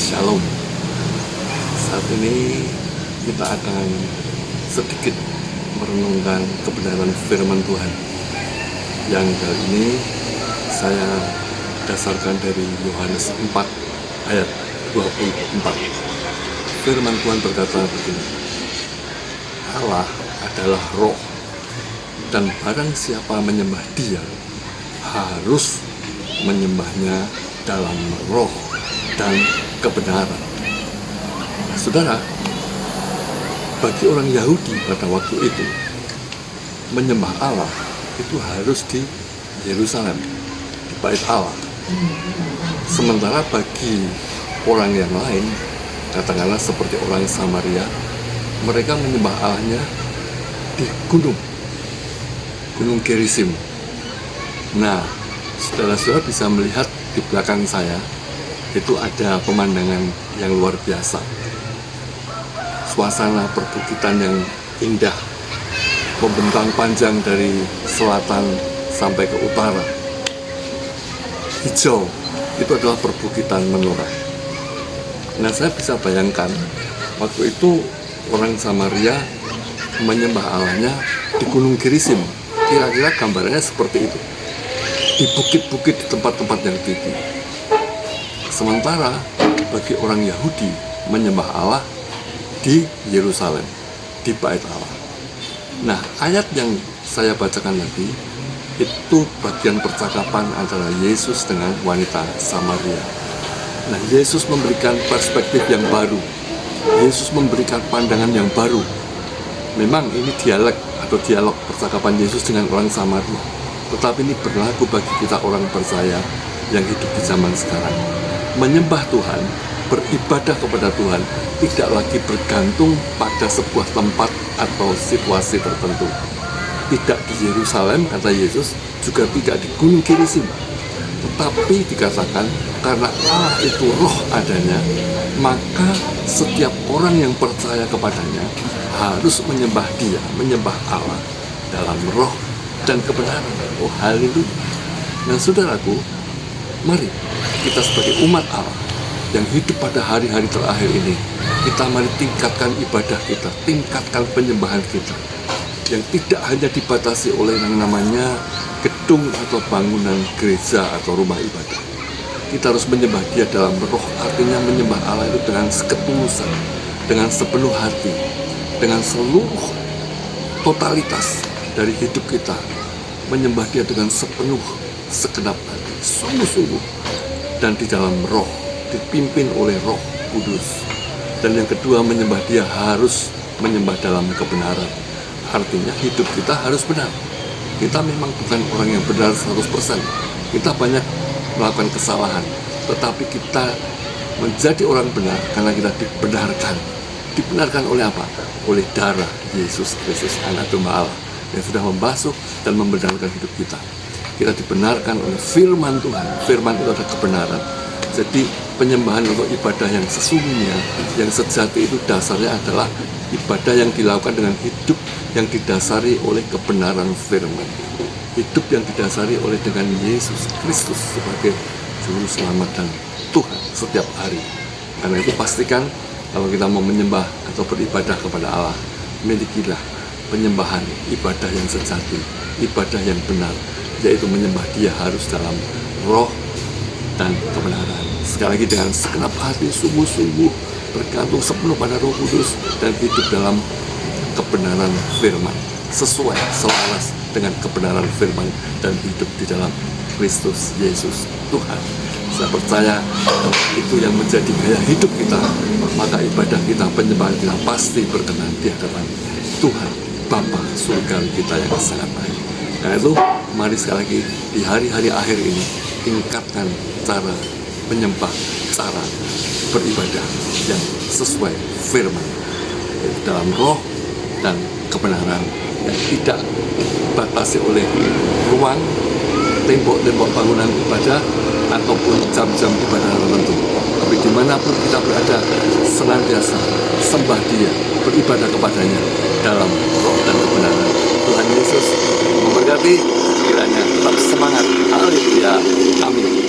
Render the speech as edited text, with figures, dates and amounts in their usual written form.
Shalom. Saat ini kita akan sedikit merenungkan kebenaran firman Tuhan yang kali ini saya dasarkan dari Yohanes 4 ayat 24. Firman Tuhan berkata begini: Allah adalah roh, dan barang siapa menyembah Dia harus menyembahnya dalam roh dan kebenaran. Nah, saudara, bagi orang Yahudi pada waktu itu, menyembah Allah itu harus di Yerusalem, di Bait Allah. Sementara bagi orang yang lain, katakanlah seperti orang Samaria, mereka menyembah Allahnya di Gunung Gerizim. Nah, saudara-saudara bisa melihat di belakang saya itu ada pemandangan yang luar biasa, suasana perbukitan yang indah, membentang panjang dari selatan sampai ke utara. Hijau, itu adalah perbukitan Menorah. Nah, saya bisa bayangkan waktu itu orang Samaria menyembah Allahnya di Gunung Gerizim. Kira-kira gambarannya seperti itu, di bukit-bukit, di tempat-tempat yang tinggi. Sementara bagi orang Yahudi menyembah Allah di Yerusalem, di Bait Allah. Nah, ayat yang saya bacakan tadi itu bagian percakapan antara Yesus dengan wanita Samaria. Nah, Yesus memberikan perspektif yang baru. Yesus memberikan pandangan yang baru. Memang ini dialog percakapan Yesus dengan orang Samaria, tetapi ini berlaku bagi kita orang percaya yang hidup di zaman sekarang. Menyembah Tuhan, beribadah kepada Tuhan tidak lagi bergantung pada sebuah tempat atau situasi tertentu. Tidak di Yerusalem, kata Yesus, juga tidak di Gunung Gerizim. Tetapi dikatakan karena Allah itu roh adanya, maka setiap orang yang percaya kepadanya harus menyembah Dia, menyembah Allah dalam roh dan kebenaran. Oh, haleluya. Nah, saudaraku, mari kita sebagai umat Allah yang hidup pada hari-hari terakhir ini, kita mari tingkatkan ibadah kita, tingkatkan penyembahan kita, yang tidak hanya dibatasi oleh yang namanya gedung atau bangunan gereja atau rumah ibadah. Kita harus menyembah Dia dalam roh, artinya menyembah Allah itu dengan ketulusan, dengan sepenuh hati, dengan seluruh totalitas dari hidup kita. Menyembah Dia dengan sepenuh, segenap hati, sungguh-sungguh, dan di dalam roh, dipimpin oleh Roh Kudus. Dan yang kedua, menyembah Dia harus menyembah dalam kebenaran. Artinya hidup kita harus benar. Kita memang bukan orang yang benar 100%. Kita banyak melakukan kesalahan, tetapi kita menjadi orang benar karena kita dibenarkan. Dibenarkan oleh apa? Oleh darah Yesus Kristus, Anak Domba Allah, yang sudah membasuh dan membenarkan hidup kita. Kita dibenarkan oleh firman Tuhan. Firman itu adalah kebenaran. Jadi penyembahan atau ibadah yang sesungguhnya, yang sejati itu dasarnya adalah ibadah yang dilakukan dengan hidup yang didasari oleh kebenaran firman. Hidup yang didasari oleh dengan Yesus Kristus sebagai Juru Selamat dan Tuhan setiap hari. Karena itu pastikan kalau kita mau menyembah atau beribadah kepada Allah, milikilah penyembahan, ibadah yang sejati, ibadah yang benar, yaitu menyembah Dia harus dalam roh dan kebenaran. Sekali lagi, dengan segenap hati, sungguh-sungguh, bergantung sepenuh pada Roh Kudus, dan hidup dalam kebenaran firman, sesuai, selaras dengan kebenaran firman, dan hidup di dalam Kristus Yesus Tuhan. Saya percaya itu yang menjadi gaya hidup kita, maka ibadah kita, penyembahan kita pasti berkenan di hadapan Tuhan Bapa surgawi kita yang sangat baik. Karena itu, mari sekali lagi di hari-hari akhir ini tingkatkan cara menyembah, cara beribadah yang sesuai firman, yaitu dalam roh dan kebenaran, yang tidak dibatasi oleh ruang, tembok-tembok bangunan ibadah ataupun jam-jam ibadah tertentu. Tapi dimanapun kita berada, senantiasa sembah Dia, beribadah kepadanya dalam roh dan kebenaran. Tuhan Yesus memberkati, kiranya tetap semangat. Haleluya. Amin.